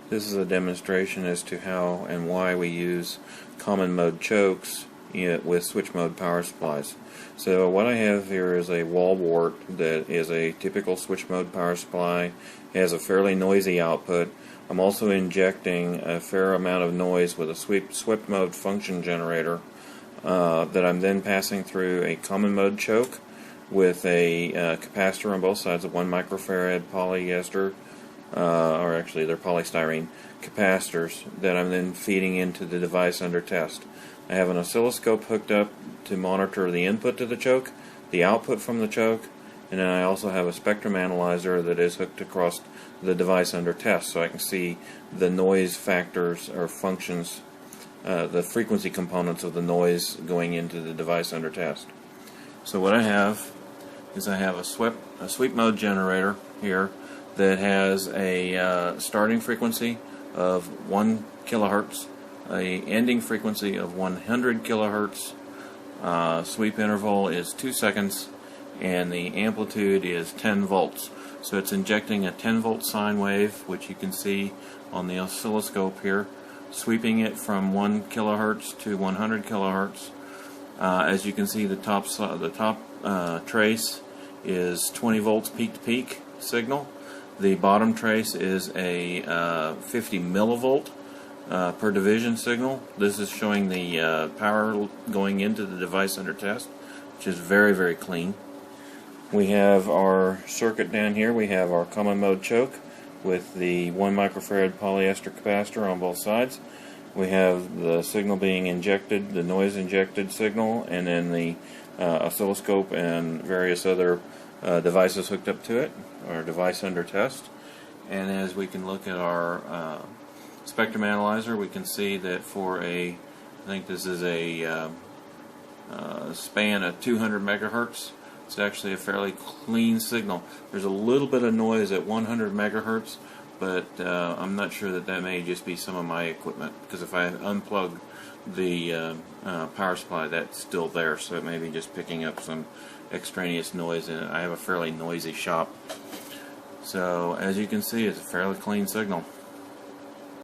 This is a demonstration as to how and why we use common mode chokes with switch mode power supplies. So what I have here is a wall wart that is a typical switch mode power supply. It has a fairly noisy output. I'm also injecting a fair amount of noise with a sweep mode function generator that I'm then passing through a common mode choke with a capacitor on both sides, a 1 microfarad polyester, or actually they're polystyrene capacitors that I'm then feeding into the device under test. I have an oscilloscope hooked up to monitor the input to the choke, the output from the choke, and then I also have a spectrum analyzer that is hooked across the device under test, so I can see the noise factors or functions, the frequency components of the noise going into the device under test. So what I have is I have a sweep mode generator here that has a starting frequency of 1 kilohertz, a ending frequency of 100 kilohertz, sweep interval is 2 seconds, and the amplitude is 10 volts. So it's injecting a 10 volt sine wave, which you can see on the oscilloscope here, sweeping it from 1 kilohertz to 100 kilohertz. As you can see, the top trace is 20 volts peak to peak signal. The bottom trace is a 50 millivolt per division signal. This is showing the power going into the device under test, which is very, very clean. We have our circuit down here. We have our common mode choke with the 1 microfarad polyester capacitor on both sides. We have the signal being injected, the noise injected signal, and then the oscilloscope and various other devices hooked up to it, our device under test. And as we can look at our spectrum analyzer, we can see that for I think this is a span of 200 megahertz, it's actually a fairly clean signal. There's a little bit of noise at 100 megahertz, but I'm not sure that may just be some of my equipment, because if I unplug the power supply, that's still there, so it may be just picking up some extraneous noise in it. I have a fairly noisy shop. So as you can see, it's a fairly clean signal.